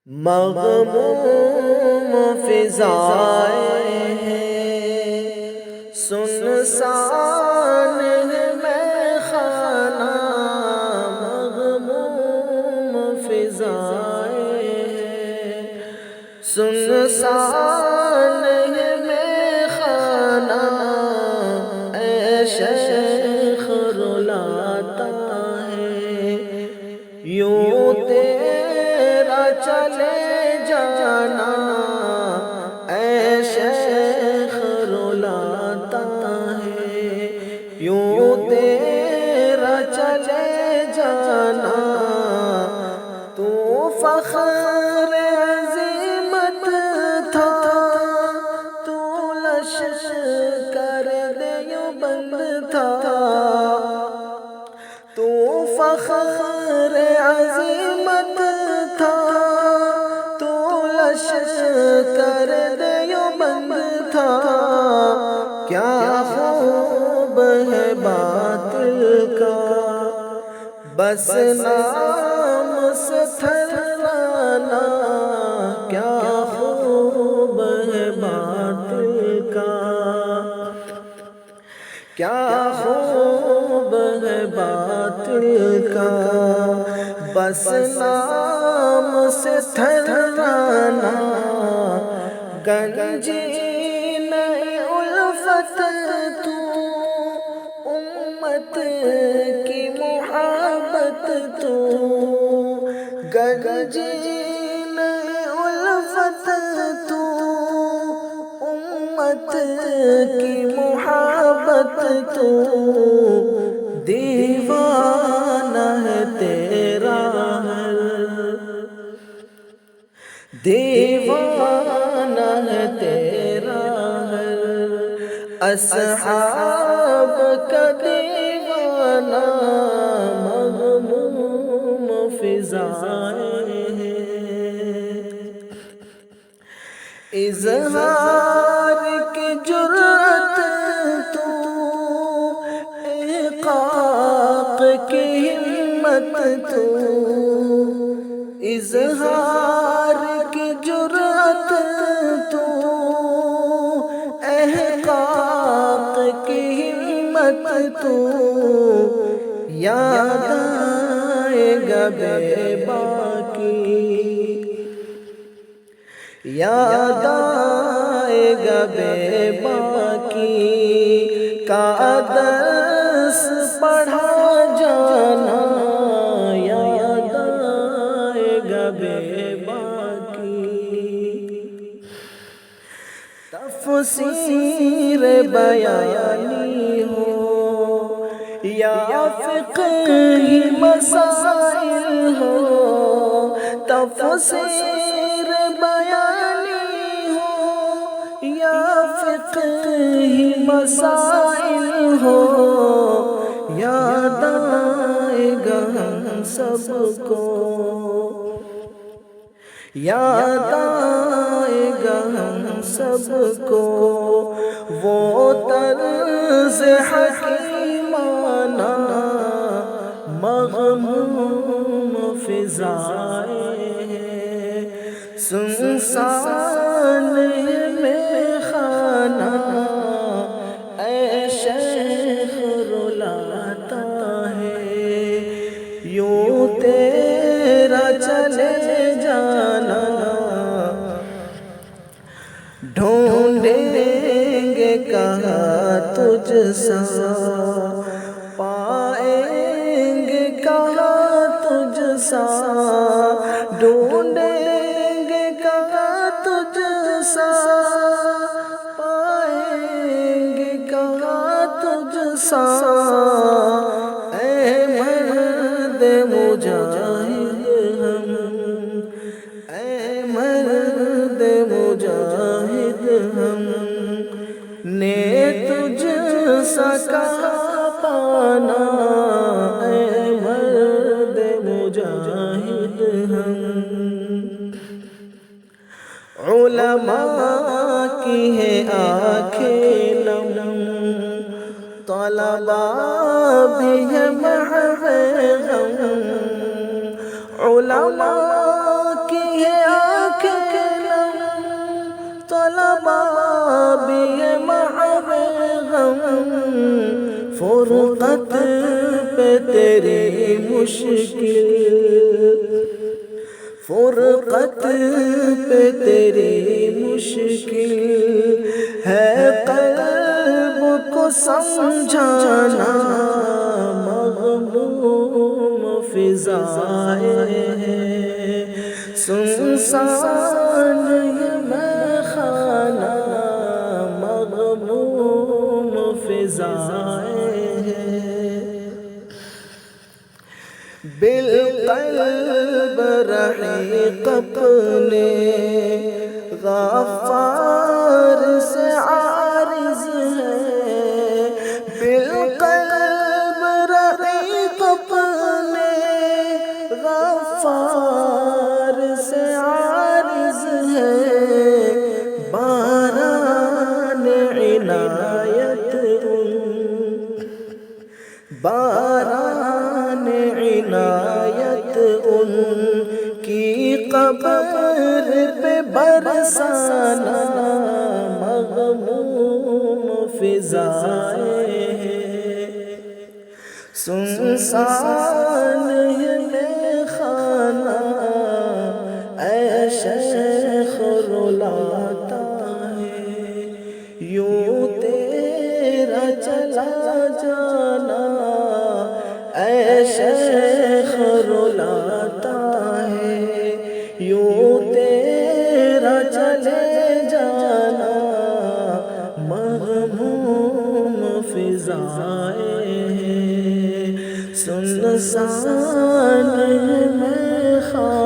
مغموم فضائیں ہیں، سنسان ہے میں خانہ، مغموم فضائیں ہیں، سنسان ہے میں خانہ، اے شیخ رلاتا ہے یوں تیرا چلے جانا، اے شیخ رلاتا ہے یوں تیرا چلے جانا، تو فخر عظیمت تھا، تو لشکر دیوبند تھا، تو فخر عظیمت تھا، تو لشکر دیوبند تھا، کیا خوب ہے باطل کا بس نام سے تھرانا، کیا خوب ہے باطل کا، کیا خوب ہے باطل کا بس نام سے تھرانا، گنجین الفت تو امت کی محبت تو، گنجین الفت تو امت کی محبت تو، دیوانہ ہے تیرا ہر، دیوانہ ہے تیرا ہر، اصحاب کا دیوانہ، مغموم فضائیں ہیں، اظہار کی جرأت تو، احقاق کی ہمت تو، اظہار کی جرأت تو، احقاق کی ہمت تو، یاد آئے گا بے باکی، یاد آئے گا بے باکی کا درس پڑھا جانا، یاد آئے گا بے باکی، تفسیر بیانی ہو یا فقہی مسائل ہو، تفسیر بیانی ہو یا فقہی مسائل ہو، یاد آئے گا ہم سب کو، یاد آئے گا ہم سب کو وہ طرز حکیمانہ، مغموم فضائیں ہیں، سنسان میں خانہ، اے شیخ رلاتا ہے یوں تیرا چلے جانا، ڈھونڈیں گے کہاں تجھ سا، پائیں گے کہاں تجھ سا، ڈھونڈیں گے کہاں تجھ سا، پائیں گے کہاں تجھ سا، اے مرد مجاہد ہم، اے مرد مجاہد ہم نے تجھ سا کہاں پانا، اے مرد مجاہد ہم، علماء کی ہے آنکھیں نم، طلباء بھی ہے محو غم، علماء کی ہے آنکھیں نم، طلبا بھی ہے محو غم، فرقت پہ تیری مشکل، فرقت پہ تیری مشکل ہے، قلب کو سمجھانا مغموم فضائیں ہیں، سنسان یہ میں خانہ مغموم فضائیں ہیں، بالقلب رحیق اپنے غفار سے عارض ہے، بالقلب رحیق اپنے غفار سے عارض ہے، باران عنایت باران عنایت ان کی قبر پہ برسانا مغموم فضائیں ہیں، سنسان یہ میں خانہ اے شیخ رلاتا ہے، یوں تیرا چلا جانا اے شیخ رلاتا ہے، یوں تیرا چلے جانا مغموم فضائیں ہیں، سنسان میں خانہ